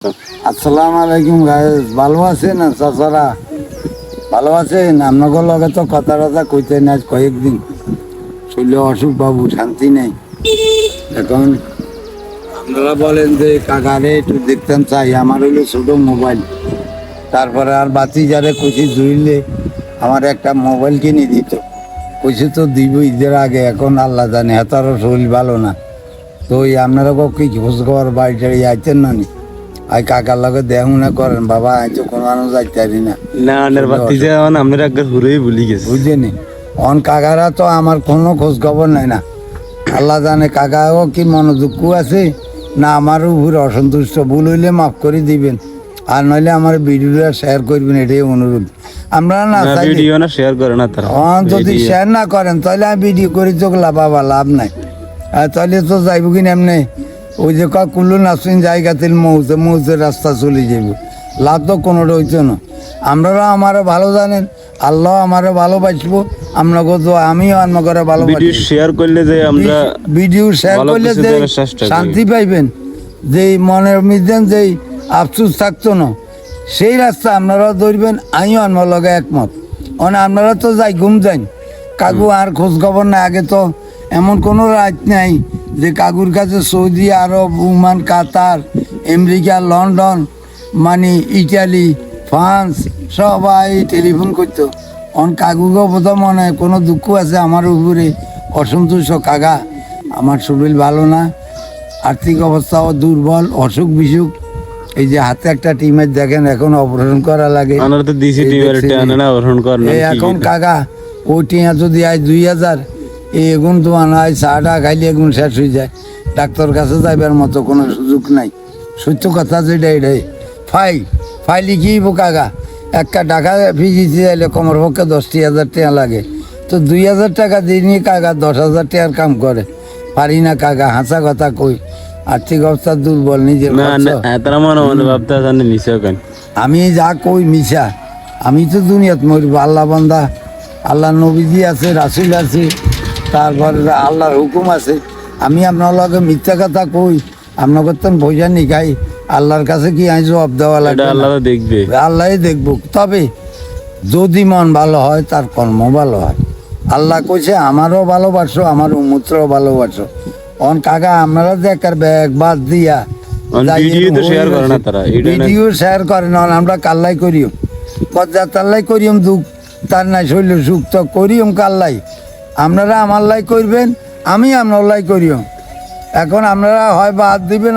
আসসালামু আলাইকুম গাইস, ভালো আছেন না চাচারা? ভালো আছেন? আপনাদের লগে তো কথা টথা কইতে না কয়েকদিন, শরীরে অসুখ বাবু, শান্তি নেই। এখন আপনারা বলেন যে কাকারে একটু দেখতেন চাই, আমার হইলো ছোট মোবাইল। তারপরে আর বাতি যারে কইছি জুইলে আমার একটা মোবাইল কিনে দিত, কইছে তো দিব ঈদের আগে। এখন আল্লাহ জানে, হেতারও শরীর ভালো না। তো ওই আপনারা কি খোঁজ খবর বাড়ি টাড়ি আইতেন না নি? আই কাকার লগে দেখুন না করেন বাবা, আমি তো কোনো মানুষ যাইতে পারি না। না আনের বাতি যে আমরা একবার ঘুরেই ভুলি গেছি। বুঝছেনি, অন কাকারা তো আমার কোনো খোঁজ খবর নাই না। আল্লাহ জানে কাকাও কি মনোযোগ আছে না আমার উপরে অসন্তুষ্ট। ভুল হইলে মাফ করে দিবেন, আর নইলে আমার ভিডিওটা শেয়ার করবেন, এটাই অনুরোধ। আমরা না ভিডিও না শেয়ার করে না তারা। যদি শেয়ার না করেন তাহলে আমি ভিডিও করে চোখ বাবা লাভ নাই। তাহলে তো যাইব কিনা এমনি, ওই যে কুল্লু নাসিন জায়গাতে মৌতে মৌতে রাস্তা চলে যাব, লাভ তো কোনোটা হইতো না। আপনারা আমারও ভালো জানেন, আল্লাহ আমারও ভালোবাসবো, আপনাকে তো আমিও আপনাকে ভালোবাসি। শেয়ার করলে যে আমরা ভিডিও শেয়ার করলে যে শান্তি পাইবেন, যেই মনের মধ্যে যেই আফসোস থাকতো না, সেই রাস্তা আপনারাও ধরবেন, আমিও আমার লগে একমত। মানে আপনারা তো যাই ঘুম যান, কাকু আর খোঁজ খবর না। আগে তো এমন কোনো রাত নাই যে কাকুর কাছে সৌদি আরব, ওমান, কাতার, আমেরিকা, লন্ডন, মানে ইটালি, ফ্রান্স সবাই টেলিফোন করতো। অন কাকুকে বোধহয় মনে হয় কোনো দুঃখ আছে আমার উপরে, অসন্তুষ্ট। কাকা আমার শরীর ভালো না, আর্থিক অবস্থাও দুর্বল, অসুখ বিসুখ। এই যে হাতে একটা টিমের দেখেন, এখন অপারেশন করা লাগে। এখন কাকা ওই টিয়া যদি আয় 2000, এই এগুন তো আনায় চাটা খাইলে এগুন শেষ হয়ে যায়। ডাক্তার কাছে যাইবার মতো কোনো সুযোগ নাই। সত্য কথা যেটা এটাই। ফাইলি কি কাকা একটা টাকা ফিজিতে যাইলে কমর পক্ষে 10,000 টাকা লাগে। তো 2000 টাকা দিয়ে নিয়ে কাকা 10,000 টাকার কাম করে পারি না কাকা। হাসা কথা কই, আর্থিক অবস্থা দুর্বল, নিজের আমি যা কই মিশা। আমি তো দুনিয়াত মরব, আল্লাহ বান্দা, আল্লাহ নবীজি আছে, রাসুল আছে, তারপর আল্লাহর হুকুম আছে। আমি আপনার লগে মিথ্যা কথা কই, আপনাকে তো পয়সা নিকাই, আল্লাহর কাছে কি আমি জবাব দেওয়া লাগে? আল্লাহ দেখবে, আল্লাহ দেখবো। তবে যদি মন ভালো হয়, তার কর্ম ভালো হয়। আল্লাহ কইছে আমারও ভালোবাসো, আমার উম্মতরও ভালোবাসো। অন কাকা আপনারা যে একটা ব্যাগ বাদ দিয়া ভিডিও শেয়ার করে না, আমরা কাল্লাই করিও কজ্জা তাল্লাই করিম দুঃখ তার নাই শৈল সুখ তো করিম কাল্লাই। আপনারা আমার লাই করবেন, আমি আপনার লাই করিও। এখন আপনারা হয় বাদ দিবেন,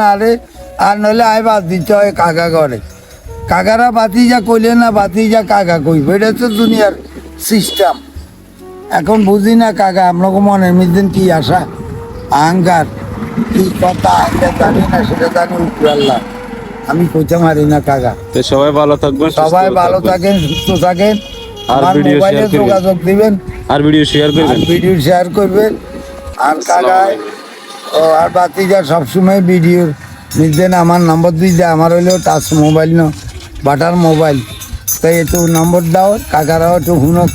আর নইলে আয় বাদ দিতে হয় কাকা করে। কাকারা বাতি যা কইলে না, বাতি যা কাকা কইব, এটা তো দুনিয়ার সিস্টেম। এখন বুঝি না কাকা আপনাকে মনের মধ্যে কি আশা, আহংকার, কি কথা, এটা জানি না, সেটা জানি উপর আল্লাহ। আমি কইতে পারি না কাকা। সবাই ভালো থাকবেন, সবাই ভালো থাকেন, সুস্থ থাকেন। আমার মোবাইলে যোগাযোগ দিবেন, আর ভিডিও শেয়ার করবেন। আর কাকা আর বাতিজা সবসময় ভিডিওর নিজেন আমার নম্বর দিয়ে, আমার হইলেও টাচ মোবাইল ন, বাটার মোবাইল। তাই একটু নম্বর দাও, কাকারাও একটু শুনক।